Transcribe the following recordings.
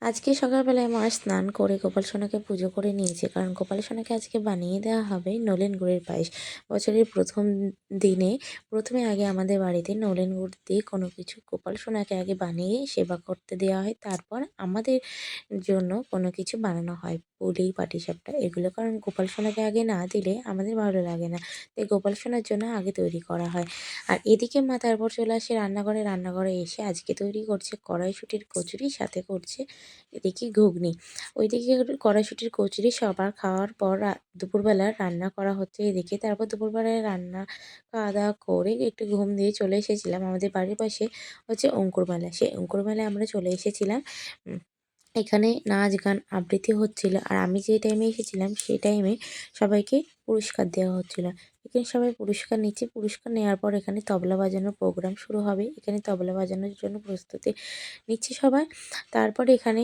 আজকে সকালবেলায় মা স্নান করে গোপাল সোনাকে পুজো করে নিয়েছে, কারণ গোপাল সোনাকে আজকে বানিয়ে দেওয়া হবে নলেন গুড়ের পায়েস। বছরের প্রথম দিনে প্রথমে আগে আমাদের বাড়িতে নলেন গুড় দিয়ে কোনো কিছু গোপাল সোনাকে আগে বানিয়ে সেবা করতে দেওয়া হয়, তারপর আমাদের জন্য কোনো কিছু বানানো হয়, পুলি পাটিসাপটা এগুলো। কারণ গোপাল সোনাকে আগে না দিলে আমাদের ভালো লাগে না, তাই গোপাল সোনার জন্য আগে তৈরি করা হয়। আর এদিকে মা তারপর চলে আসে রান্নাঘরে। রান্নাঘরে এসে আজকে তৈরি করছে কড়াইশুঁটির কচুরি, সাথে করছে এদিকে ঘুগনি। ওইদিকে কড়াইশুঁটির কচুরি সবার খাওয়ার পর দুপুরবেলা রান্না করা হচ্ছে এদিকে। তারপর দুপুরবেলায় রান্না খাওয়া-দাওয়া করে একটু ঘুম দিয়ে চলে এসেছিলাম। আমাদের বাড়ির পাশে হচ্ছে অঙ্কুর মেলা। সেই অঙ্কুর মেলায় আমরা চলে এসেছিলাম। উম এখানে নাচ, গান, আবৃত্তি হচ্ছিল। আর আমি যে টাইমে এসেছিলাম সেই টাইমে সবাইকে পুরস্কার দেওয়া হচ্ছিল। এখানে সবাই পুরস্কার নিচ্ছে। পুরস্কার নেওয়ার পর এখানে তবলা বাজানোর প্রোগ্রাম শুরু হবে। এখানে তবলা বাজানোর জন্য প্রস্তুতি নিচ্ছে সবাই। তারপরে এখানে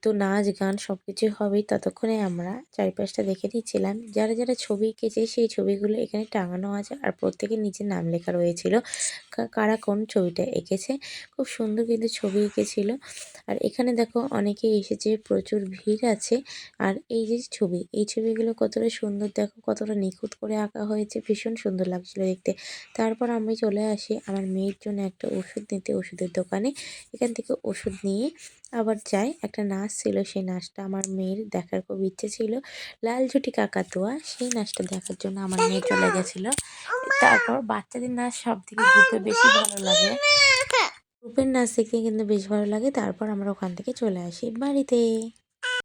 তো নাচ, গান সবকিছু হবেই। ততক্ষণে আমরা চারিপাশটা দেখে নিচ্ছিলাম। যারা, যারা ছবি এঁকেছে সেই ছবিগুলো এখানে টাঙানো আছে, আর প্রত্যেকের নিচে নাম লেখা রয়েছিল। কারা কোন ছবিটা এঁকেছে। খুব সুন্দর কিন্তু ছবি এঁকেছিল। আর এখানে দেখো অনেকেই এসেছে, প্রচুর ভিড় আছে। আর এই যে ছবি, এই ছবিগুলো কতটা সুন্দর দেখো, কতটা নিখুঁত করে আঁকা হয়েছে, ভীষণ সুন্দর লাগছিল দেখতে। তারপর আমি চলে আসি আমার মেয়ের জন্য একটা ওষুধ নিতে ওষুধের দোকানে। এখান থেকে ওষুধ নিয়ে আবার যাই। একটা নাচ ছিল, সেই নাচটা আমার মেয়ের দেখার খুব ইচ্ছে ছিল। লাল ঝুঁটি কাকাতুয়া, সেই নাচটা দেখার জন্য আমার মেয়ে চলে গেছিলো। তারপর বাচ্চাদের নাচ সবথেকে গ্রুপে বেশি ভালো লাগে। গ্রুপের নাচ দেখতে কিন্তু বেশ ভালো লাগে। তারপর আমরা ওখান থেকে চলে আসি বাড়িতে।